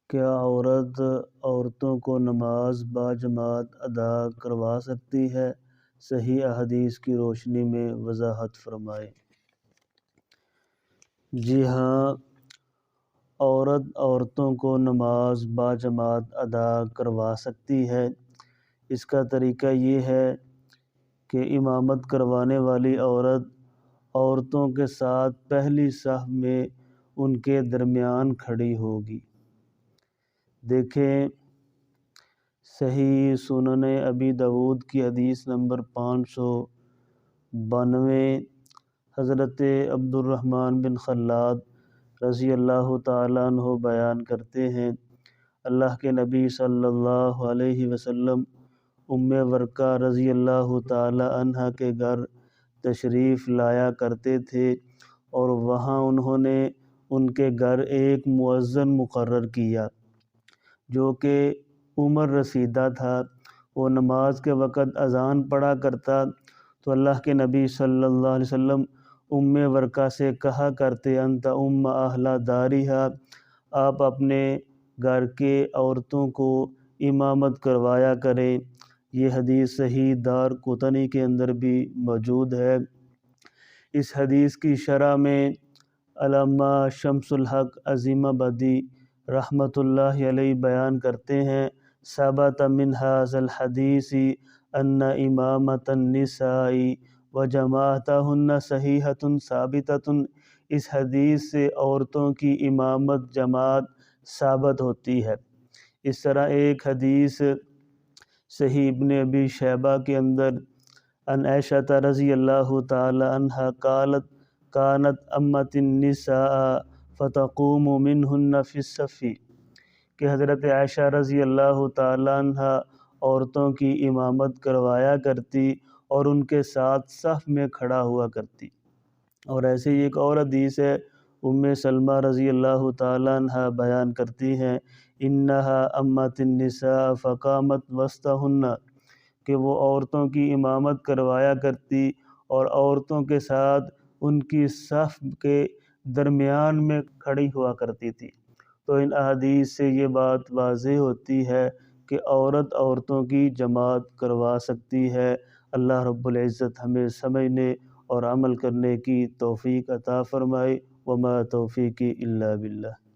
کیا عورت عورتوں کو نماز باجماعت ادا کروا سکتی ہے؟ صحیح احادیث کی روشنی میں وضاحت فرمائیں۔ جی ہاں، عورتوں کو نماز باجماعت ادا کروا سکتی ہے۔ اس کا طریقہ یہ ہے کہ امامت کروانے والی عورت عورتوں کے ساتھ پہلی صف میں ان کے درمیان کھڑی ہوگی۔ دیکھیں، صحیح سنن ابی داؤد کی حدیث نمبر 592، حضرت عبد الرحمن بن خلاد رضی اللہ تعالیٰ عنہ بیان کرتے ہیں، اللہ کے نبی صلی اللہ علیہ وسلم ام ورقہ رضی اللہ تعالیٰ عنہ کے گھر تشریف لایا کرتے تھے، اور وہاں انہوں نے ان کے گھر ایک مؤذن مقرر کیا جو کہ عمر رسیدہ تھا۔ وہ نماز کے وقت اذان پڑھا کرتا تو اللہ کے نبی صلی اللہ علیہ وسلم ام ورقہ سے کہا کرتے، انت ام اہل داریہا، آپ اپنے گھر کے عورتوں کو امامت کروایا کریں۔ یہ حدیث صحیح دارقطنی کے اندر بھی موجود ہے۔ اس حدیث کی شرح میں علامہ شمس الحق عظیم آبادی رحمۃ اللہ علیہ بیان کرتے ہیں، ثبت من ھذا الحدیث ان امامۃ النساء وجماعتہن صحیحۃ ثابتۃ۔ اس حدیث سے عورتوں کی امامت جماعت ثابت ہوتی ہے۔ اس طرح ایک حدیث صحیح ابن ابی شیبہ کے اندر ان عائشہ رضی اللہ تعالی عنہا قالت کانت امت النساء فتقوم منہن فی الصف، کہ حضرت عائشہ رضی اللہ تعالی عنہا عورتوں کی امامت کروایا کرتی اور ان کے ساتھ صف میں کھڑا ہوا کرتی۔ اور ایسے ہی ایک اور حدیث ہے، ام سلمہ رضی اللہ تعالی عنہا بیان کرتی ہیں، انہا امت النساء فقامت وسطہن، کہ وہ عورتوں کی امامت کروایا کرتی اور عورتوں کے ساتھ ان کی صف کے درمیان میں کھڑی ہوا کرتی تھی۔ تو ان احادیث سے یہ بات واضح ہوتی ہے کہ عورت عورتوں کی جماعت کروا سکتی ہے۔ اللہ رب العزت ہمیں سمجھنے اور عمل کرنے کی توفیق عطا فرمائے۔ وما توفیقی الا باللہ۔